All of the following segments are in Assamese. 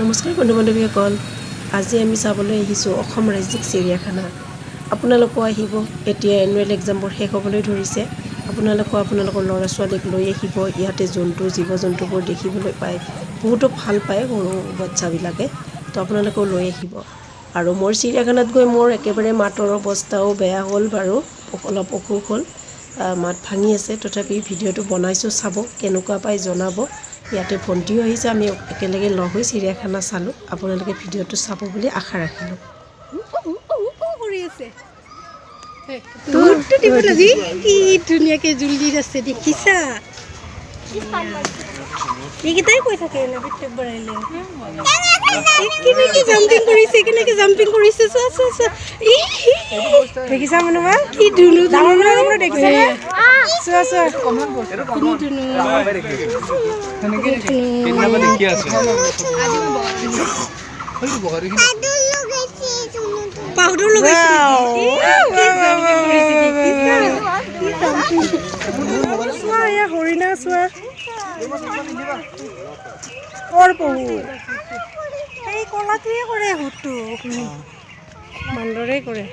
নমস্কাৰ বন্ধু বান্ধৱীসকল, আজি আমি চাবলৈ আহিছোঁ অসম ৰাজ্যিক চিৰিয়াখানা। আপোনালোকো আহিব। এতিয়া এনুৱেল এক্সামবোৰ শেষ হ'বলৈ ধৰিছে। আপোনালোকৰ ল'ৰা ছোৱালীক লৈ আহিব। ইয়াতে জীৱ জন্তুবোৰ দেখিবলৈ পায়, বহুতো ভাল পায় সৰু বাচ্চাবিলাকে। তো আপোনালোকেও লৈ আহিব। আৰু মোৰ চিৰিয়াখানাত গৈ মোৰ একেবাৰে মাতৰ অৱস্থাও বেয়া হ'ল বাৰু, অলপ অসুখ হ'ল, মাত ভাঙি আছে। তথাপি ভিডিঅ'টো বনাইছোঁ, চাব কেনেকুৱা পাই জনাব। ইয়াতে ভণ্টিও আহিছে, আমি একেলগে লগ হৈ চিৰিয়াখানা চালোঁ। আপোনালোকে ভিডিঅ'টো চাব বুলি আশা ৰাখিলোঁ। কি ধুনীয়াকৈ জুলি আছে দেখিছা? এইকেইটাই কৈ থাকে প্ৰত্যেক বৰাইলে কেনেকৈ জাম্পিং কৰিছে দেখিছা মনোমা? কি ধুনু দেখিছা পাউডাৰ লগাইছে। হৰিণা চোৱা এই কলাটোৱে কৰে, সুতটো বান্দৰে কৰে,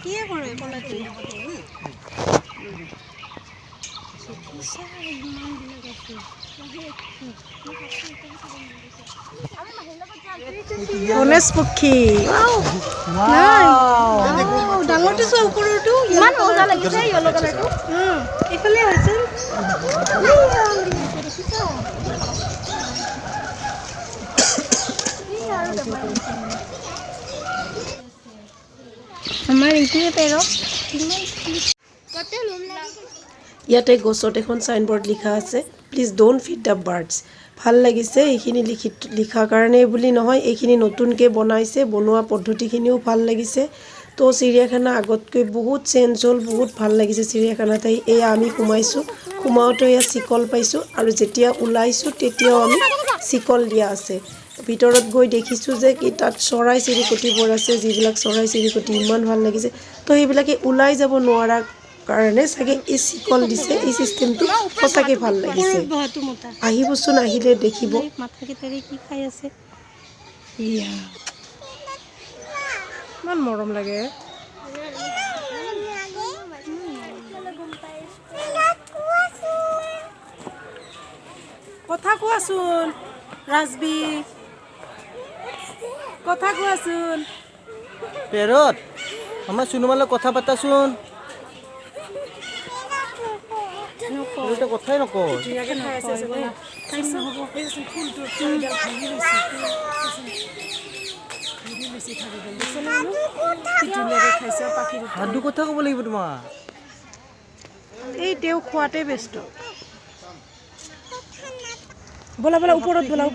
কিয়ে কৰে কলাটোৱে। গণেশ পক্ষী ডাঙৰটো চোৱা, ওপৰৰটো ইমান মজা লাগিছে। য়েলো কালাৰটো এইফালে হৈছে। আমাৰ এইটোৱে পেৰক। ইয়াতে গছত এখন চাইনবোৰ্ড লিখা আছে, please don't feed the birds. ভাল লাগিছে এইখিনি লিখাৰ কাৰণে বুলি নহয়, এইখিনি নতুনকৈ বনাইছে, বনোৱা পদ্ধতিখিনিও ভাল লাগিছে। তো চিৰিয়াখানা আগতকৈ বহুত চেঞ্জ হ'ল, বহুত ভাল লাগিছে চিৰিয়াখানাত। এয়া আমি সোমাওঁতে এয়া চিকল পাইছোঁ, আৰু যেতিয়া ওলাইছোঁ তেতিয়াও আমি চিকল দিয়া আছে। ভিতৰত গৈ দেখিছোঁ যে কি তাত চৰাই চিৰিকটিবোৰ আছে, যিবিলাক চৰাই চিৰিকটি ইমান ভাল লাগিছে। তো সেইবিলাকে ওলাই যাব নোৱাৰাৰ কাৰণে চাগে এই চিকল দিছে। এই চিষ্টেমটো সঁচাকৈ ভাল লাগিছে। আহিবচোন, আহিলে দেখিব। মাথাকেইটাৰে কি খাই আছে, ইমান মৰম লাগে। কথা কোৱাচোন ৰাজবি, কথা কোৱাচোন। পেৰত আমাৰ চুনুমালৈ কথা পাতাচোন। কথাই নকয়। সাধু কথা ক'ব লাগিব তোমাৰ। এই তেওঁ খোৱাতে ব্যস্ত। ব'লা ওপৰত ব'লা।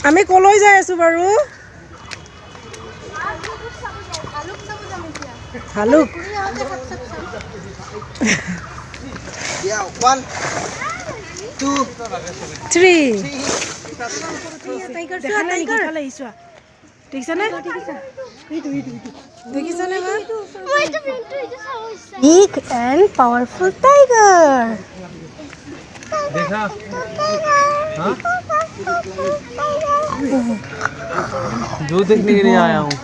আমি কলৈ যাই আছো বাৰু? ভালুক। 1 2 3 দেখিছানে? Big and powerful tiger. देखा हाँ जो देखने के लिए आया हूँ।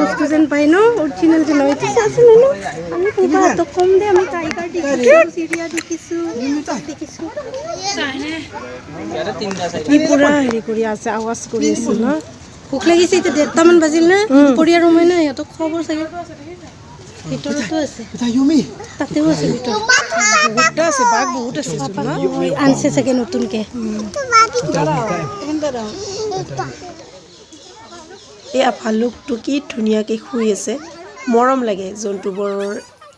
বস্তু যেন পাই ন, অৰিজিনেল যেন আমি কম দে। আমি টাইগাৰ দেখিছোঁ, চিৰিয়া দেখিছোঁ। পুৰা হেৰি কৰি আছে, আৱাজ কৰি আছে ন। ভোক লাগিছে, এতিয়া 1:30মান বাজিল না। পৰিয়াৰ সময় না, সিহঁতক খবৰ চাগে। ভিতৰতো আছে, তাতেও আছে ভিতৰত। বহুত আছে, বাঘ বহুত আছে। আনছে চাগে নতুনকৈ। এয়া ভালুকটো কি ধুনীয়াকৈ শুই আছে, মৰম লাগে। জন্তুবোৰৰ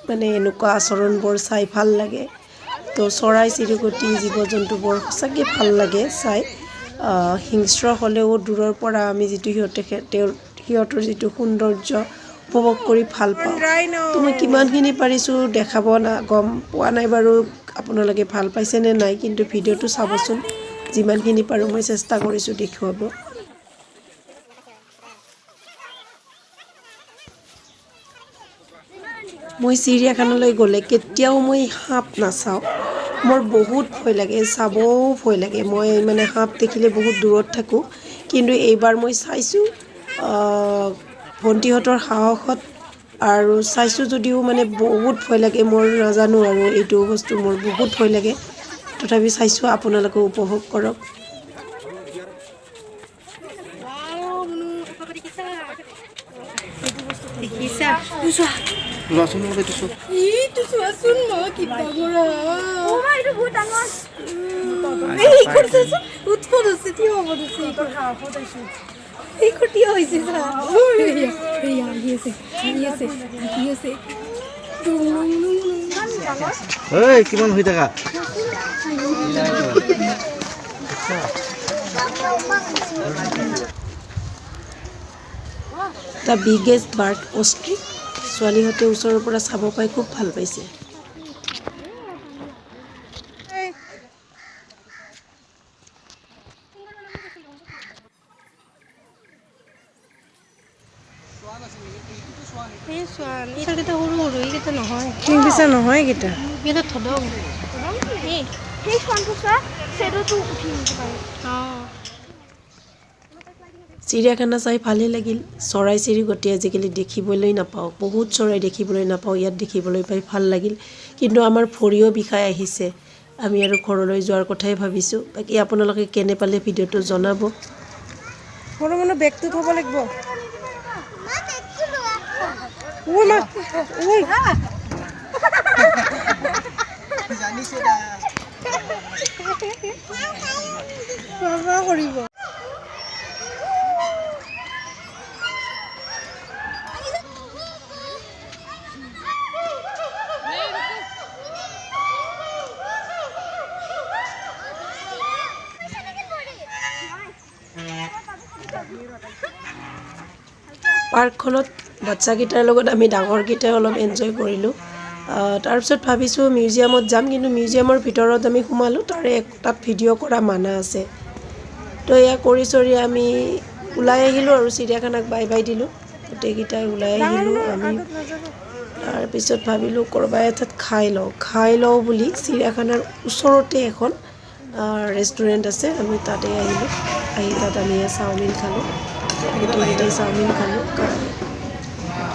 মানে এনেকুৱা আচৰণবোৰ চাই ভাল লাগে। তো চৰাই চিৰিকটি জীৱ জন্তুবোৰ সঁচাকৈ ভাল লাগে চাই। হিংস্ৰ হ'লেও দূৰৰ পৰা আমি যিটো সিহঁতৰ যিটো সৌন্দৰ্য উপভোগ কৰি ভাল পাওঁ। তো মই কিমানখিনি পাৰিছোঁ দেখাব গম পোৱা নাই বাৰু, আপোনালোকে ভাল পাইছেনে নাই, কিন্তু ভিডিঅ'টো চাবচোন। যিমানখিনি পাৰোঁ মই চেষ্টা কৰিছোঁ দেখুৱাব। মই চিৰিয়াখানালৈ গ'লে কেতিয়াও মই সাপ নাচাওঁ মোৰ বহুত ভয় লাগে চাবও ভয় লাগে মই মানে সাপ দেখিলে বহুত দূৰত থাকোঁ কিন্তু এইবাৰ মই চাইছোঁ ভণ্টিহঁতৰ সাহসত আৰু চাইছোঁ যদিও মানে বহুত ভয় লাগে মোৰ নাজানো আৰু এইটো বস্তু মোৰ বহুত ভয় লাগে তথাপি চাইছোঁ আপোনালোকে উপভোগ কৰক কিমান হৈ থাকা দ্য বিগেষ্ট বাৰ্ড অষ্ট্ৰিচ ছোৱালীহঁতে ওচৰৰ পৰা চাব পাই খুব ভাল পাইছে কিংফিচাৰ নহয় এইকেইটা চিৰিয়াখানা চাই ভালেই লাগিল চৰাই চিৰিকটি আজিকালি দেখিবলৈ নাপাওঁ বহুত চৰাই দেখিবলৈ নাপাওঁ ইয়াত দেখিবলৈ পাই ভাল লাগিল কিন্তু আমাৰ ভৰিও বিষাই আহিছে আমি আৰু ঘৰলৈ যোৱাৰ কথাই ভাবিছোঁ বাকী আপোনালোকে কেনে পালে ভিডিঅ'টো জনাব সৰু মানুহ বেগটো থ'ব লাগিব কৰিব পাৰ্কখনত বাচ্চাকেইটাৰ লগত আমি ডাঙৰকেইটাই অলপ এনজয় কৰিলোঁ তাৰপিছত ভাবিছোঁ মিউজিয়ামত যাম কিন্তু মিউজিয়ামৰ ভিতৰত আমি সোমালোঁ তাৰে তাত ভিডিঅ' কৰা মানা আছে তো এয়া কৰি চৰি আমি ওলাই আহিলোঁ আৰু চিৰিয়াখানাক বাই বাই দিলোঁ গোটেইকেইটাই ওলাই আহিলোঁ আমি তাৰপিছত ভাবিলোঁ ক'ৰবাত এঠাইত খাই লওঁ বুলি চিৰিয়াখানাৰ ওচৰতে এখন ৰেষ্টুৰেণ্ট আছে আমি তাতে আহিলোঁ আহি তাত আমি চাওমিন খালোঁ গোটেইকেইটাই চাওমিন খালোঁ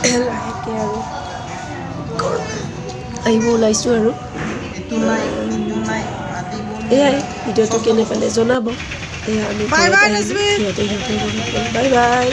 লাহেকৈ আৰু আহিব ওলাইছোঁ আৰু এয়াই ভিডিঅ'টো কেনে পালে জনাব এয়া আমি বাই বাই